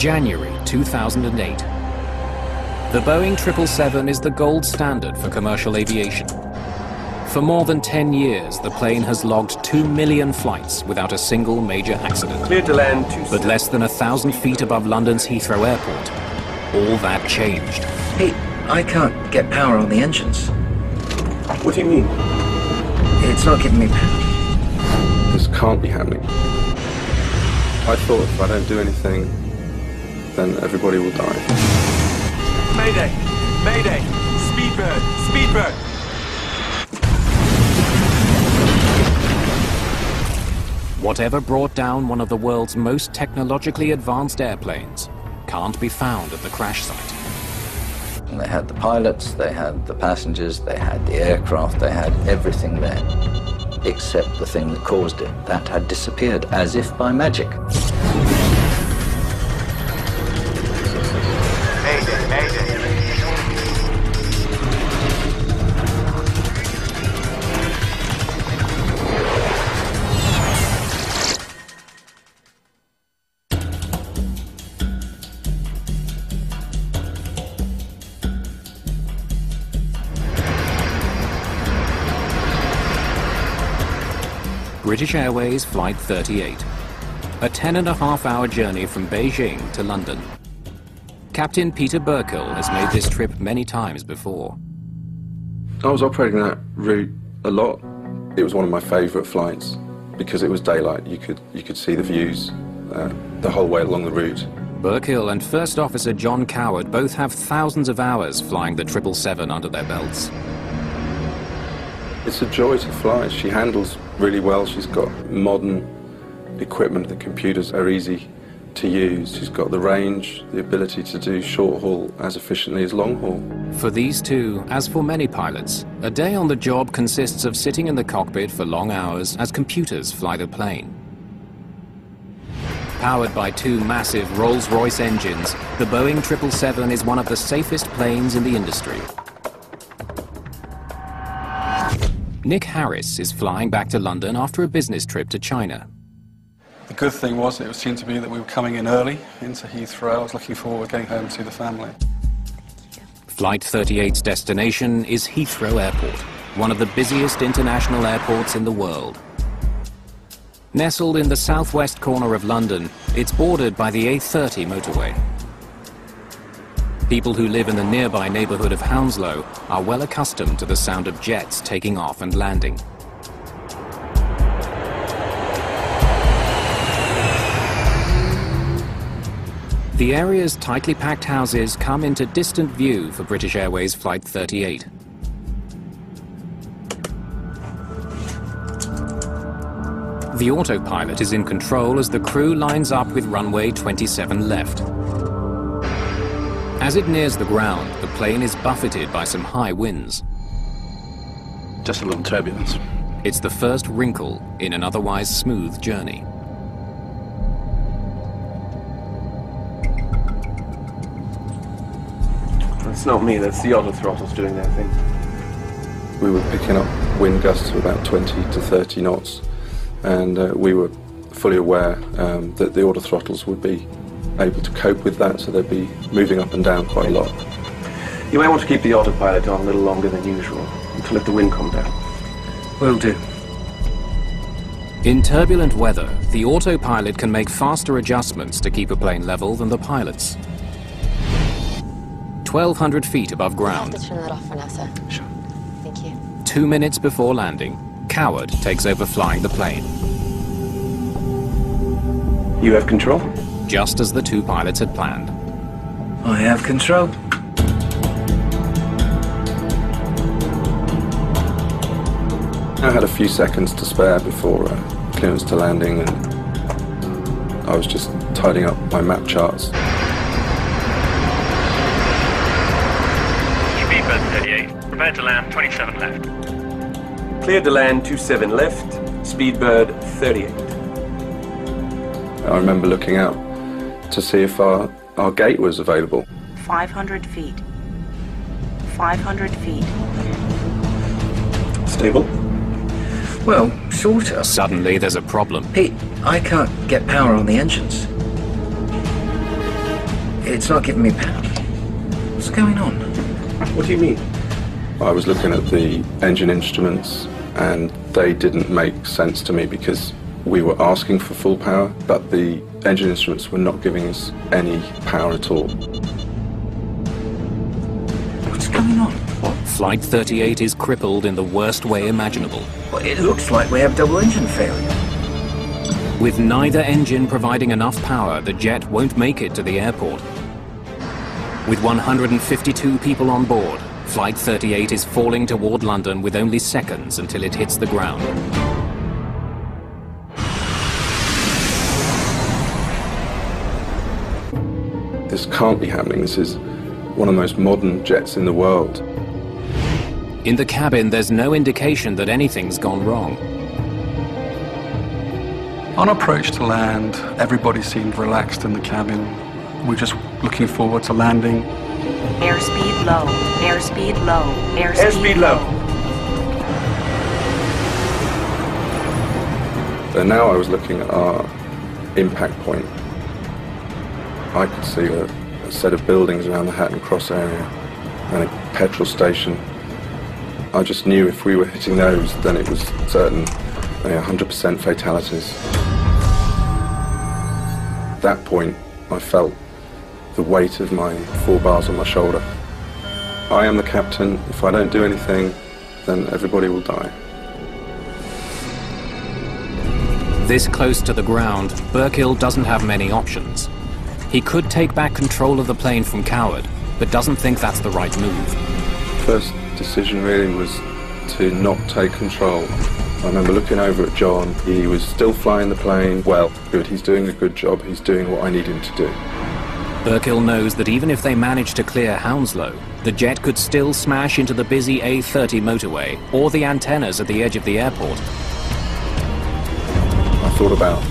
January 2008. The Boeing 777 is the gold standard for commercial aviation. For more than 10 years, the plane has logged 2 million flights without a single major accident. Cleared to land But less than 1,000 feet above London's Heathrow Airport, all that changed. Pete, I can't get power on the engines. What do you mean? It's not giving me power. This can't be happening. I thought if I don't do anything, then everybody will die. Mayday! Mayday! Speedbird! Speedbird! Whatever brought down one of the world's most technologically advanced airplanes can't be found at the crash site. They had the pilots, they had the passengers, they had the aircraft, they had everything there, except the thing that caused it. That had disappeared as if by magic. Mayday! Mayday! British Airways Flight 38. A 10.5-hour journey from Beijing to London. Captain Peter Burkill has made this trip many times before. I was operating that route a lot. It was one of my favourite flights because it was daylight. You could see the views the whole way along the route. Burkill and First Officer John Coward both have thousands of hours flying the 777 under their belts. It's a joy to fly. She handles really well. She's got modern equipment. The computers are easy to use. She's got the range, the ability to do short haul as efficiently as long haul. For these two, as for many pilots, a day on the job consists of sitting in the cockpit for long hours as computers fly the plane. Powered by two massive Rolls-Royce engines, the Boeing 777 is one of the safest planes in the industry. Nick Harris is flying back to London after a business trip to China. The good thing was it seemed to be that we were coming in early into Heathrow. I was looking forward to getting home to see the family. Flight 38's destination is Heathrow Airport, one of the busiest international airports in the world. Nestled in the southwest corner of London, it's bordered by the A30 motorway. People who live in the nearby neighbourhood of Hounslow are well accustomed to the sound of jets taking off and landing. The area's tightly packed houses come into distant view for British Airways Flight 38. The autopilot is in control as the crew lines up with runway 27 left. As it nears the ground, the plane is buffeted by some high winds. Just a little turbulence. It's the first wrinkle in an otherwise smooth journey. That's not me, that's the auto throttles doing their thing. We were picking up wind gusts of about 20 to 30 knots, and we were fully aware that the auto throttles would be able to cope with that, so they'd be moving up and down quite a lot. You might want to keep the autopilot on a little longer than usual, to let the wind come down. Will do. In turbulent weather, the autopilot can make faster adjustments to keep a plane level than the pilots. 1,200 feet above ground. I'll have to turn that off for now, sir. Sure. Thank you. 2 minutes before landing, Coward takes over flying the plane. You have control? Just as the two pilots had planned. I have control. I had a few seconds to spare before clearance to landing, and I was just tidying up my map charts. Speedbird 38, prepare to land 27 left. Cleared to land 27 left, Speedbird 38. I remember looking out to see if our gate was available. 500 feet. 500 feet. Stable? Well, sort of. Suddenly there's a problem. Pete, I can't get power on the engines. It's not giving me power. What's going on? What do you mean? I was looking at the engine instruments and they didn't make sense to me because we were asking for full power, but the engine instruments were not giving us any power at all. What's going on? Flight 38 is crippled in the worst way imaginable. Well, it looks like we have double engine failure. With neither engine providing enough power, the jet won't make it to the airport. With 152 people on board, Flight 38 is falling toward London with only seconds until it hits the ground. This can't be happening. This is one of the most modern jets in the world. In the cabin, there's no indication that anything's gone wrong. On approach to land, everybody seemed relaxed in the cabin. We're just looking forward to landing. Airspeed low, airspeed low, Airspeed low. And now I was looking at our impact point. I could see a set of buildings around the Hatton Cross area and a petrol station. I just knew if we were hitting those, then it was certain 100% fatalities. At that point, I felt the weight of my 4 bars on my shoulder. I am the captain. If I don't do anything, then everybody will die. This close to the ground, Burkill doesn't have many options. He could take back control of the plane from Coward, but doesn't think that's the right move. First decision really was to not take control. I remember looking over at John. He was still flying the plane. Well, good. He's doing a good job. He's doing what I need him to do. Burkill knows that even if they manage to clear Hounslow, the jet could still smash into the busy A30 motorway or the antennas at the edge of the airport. I thought about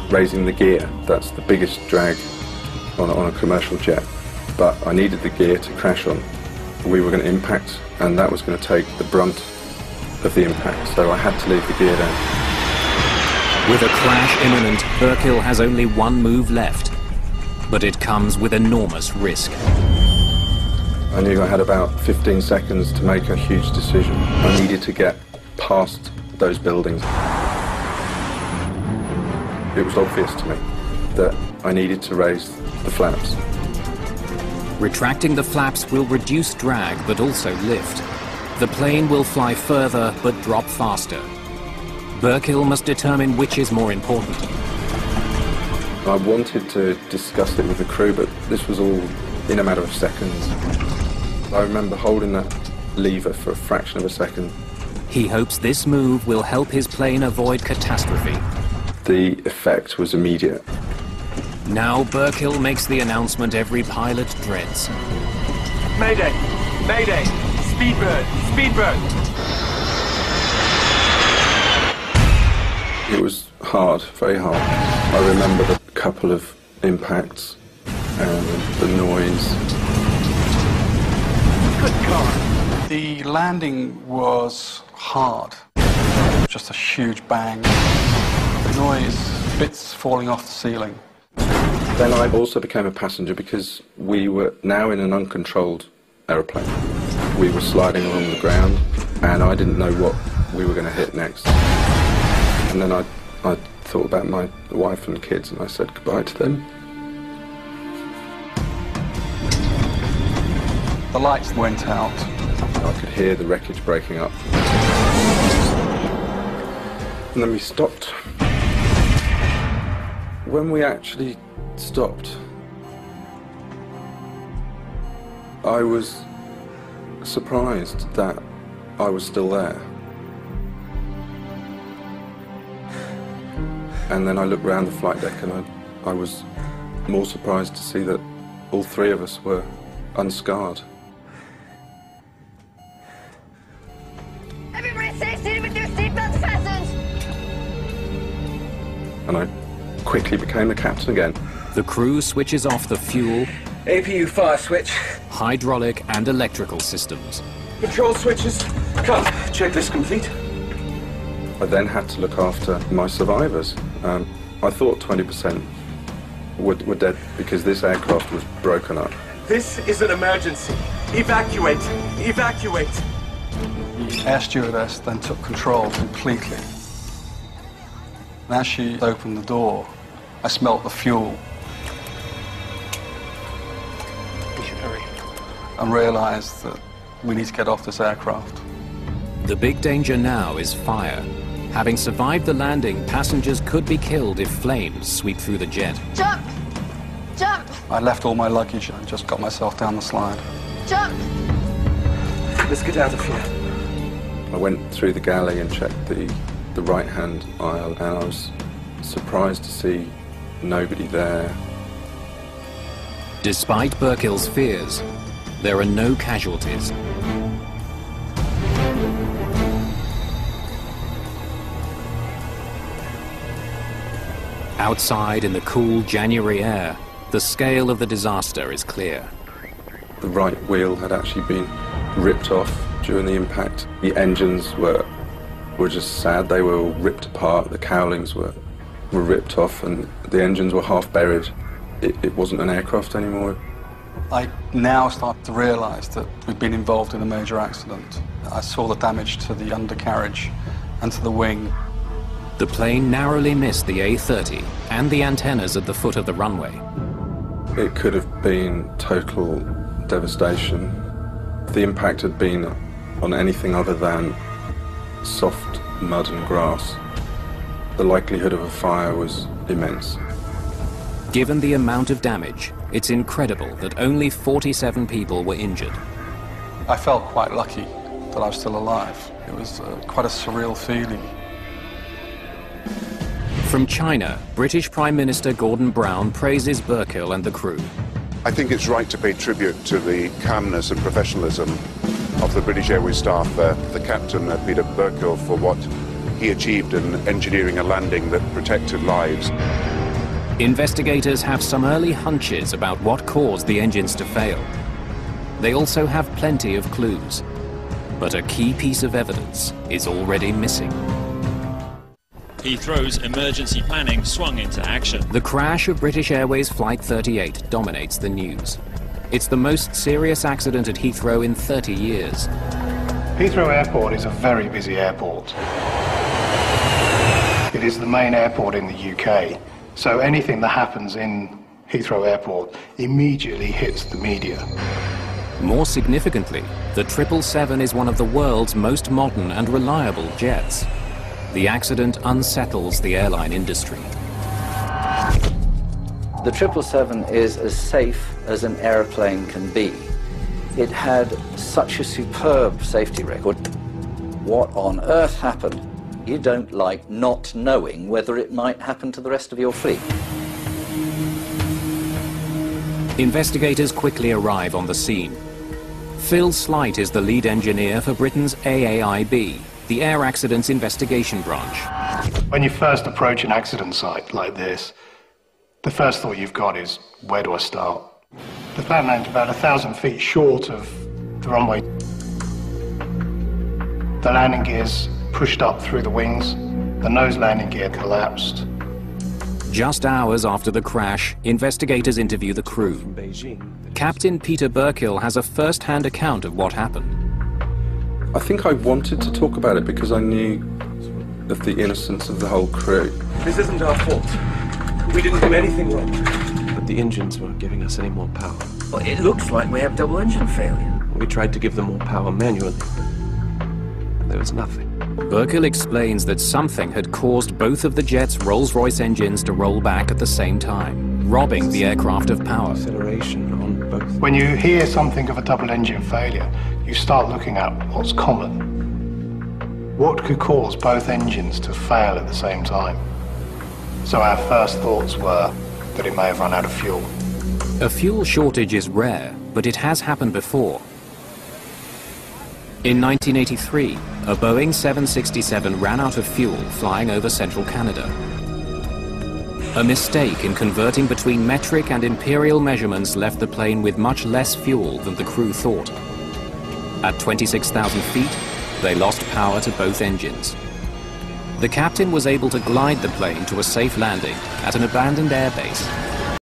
raising the gear. That's the biggest drag on a commercial jet. But I needed the gear to crash on. We were going to impact, and that was going to take the brunt of the impact, so I had to leave the gear down. With a crash imminent, Burkill has only one move left. But it comes with enormous risk. I knew I had about 15 seconds to make a huge decision. I needed to get past those buildings. It was obvious to me that I needed to raise the flaps. Retracting the flaps will reduce drag but also lift. The plane will fly further but drop faster. Burkill must determine which is more important. I wanted to discuss it with the crew, but this was all in a matter of seconds. I remember holding that lever for a fraction of a second. He hopes this move will help his plane avoid catastrophe. The effect was immediate. Now Burkill makes the announcement every pilot dreads. Mayday! Mayday! Speedbird! Speedbird! It was hard, very hard. I remember the couple of impacts and the noise. Good God! The landing was hard. Just a huge bang. The noise, bits falling off the ceiling. Then I also became a passenger because we were now in an uncontrolled aeroplane. We were sliding along the ground and I didn't know what we were going to hit next. And then I thought about my wife and kids and I said goodbye to them. The lights went out. I could hear the wreckage breaking up. And then we stopped. When we actually stopped, I was surprised that I was still there. And then I looked round the flight deck and I was more surprised to see that all 3 of us were unscarred. Everybody stay seated with your seatbelts fastened! And I quickly became the captain again. The crew switches off the fuel, APU fire switch. hydraulic and electrical systems. Control switches. Come. Checklist complete. I then had to look after my survivors. I thought 20% were dead because this aircraft was broken up. This is an emergency. Evacuate! Evacuate! The air stewardess then took control completely. And as she opened the door, I smelt the fuel. We should hurry. And realized that we need to get off this aircraft. The big danger now is fire. Having survived the landing, passengers could be killed if flames sweep through the jet. Jump! Jump! I left all my luggage and just got myself down the slide. Jump! Let's get out of here. I went through the galley and checked the right-hand aisle, and I was surprised to see nobody there. Despite Burkill's fears, there are no casualties. Outside in the cool January air, the scale of the disaster is clear. The right wheel had actually been ripped off during the impact. The engines were just sad. They were all ripped apart. The cowlings were ripped off, and the engines were half buried. It wasn't an aircraft anymore. I now start to realize that we've been involved in a major accident. I saw the damage to the undercarriage and to the wing. The plane narrowly missed the A-30 and the antennas at the foot of the runway. It could have been total devastation. If the impact had been on anything other than soft mud and grass, the likelihood of a fire was immense. Given the amount of damage, it's incredible that only 47 people were injured. I felt quite lucky that I was still alive. It was quite a surreal feeling. From China, British Prime Minister Gordon Brown praises Burkill and the crew. I think it's right to pay tribute to the calmness and professionalism of the British Airways staff, the captain, Peter Burkill, for what he achieved in engineering a landing that protected lives. Investigators have some early hunches about what caused the engines to fail. They also have plenty of clues, but a key piece of evidence is already missing. Heathrow's emergency planning swung into action. The crash of British Airways Flight 38 dominates the news. It's the most serious accident at Heathrow in 30 years. Heathrow Airport is a very busy airport. It is the main airport in the UK, so anything that happens in Heathrow Airport immediately hits the media. More significantly, the 777 is one of the world's most modern and reliable jets. The accident unsettles the airline industry. The 777 is as safe as an airplane can be. It had such a superb safety record. What on earth happened? You don't like not knowing whether it might happen to the rest of your fleet. Investigators quickly arrive on the scene. Phil Slight is the lead engineer for Britain's AAIB, the Air Accidents Investigation Branch. When you first approach an accident site like this, the first thought you've got is, where do I start? The plane landed about 1,000 feet short of the runway. The landing gears pushed up through the wings. The nose landing gear collapsed. Just hours after the crash, investigators interview the crew. Captain Peter Burkill has a first-hand account of what happened. I think I wanted to talk about it because I knew of the innocence of the whole crew. This isn't our fault. We didn't do anything wrong. But the engines weren't giving us any more power. Well, it looks like we have double engine failure. We tried to give them more power manually. There was nothing. Burkill explains that something had caused both of the jet's Rolls-Royce engines to roll back at the same time, robbing the aircraft of power. Acceleration on both. When you hear something of a double engine failure, you start looking at what's common. What could cause both engines to fail at the same time? So our first thoughts were that it may have run out of fuel. A fuel shortage is rare, but it has happened before. In 1983, a Boeing 767 ran out of fuel flying over central Canada. A mistake in converting between metric and imperial measurements left the plane with much less fuel than the crew thought. At 26,000 feet, they lost power to both engines. The captain was able to glide the plane to a safe landing at an abandoned airbase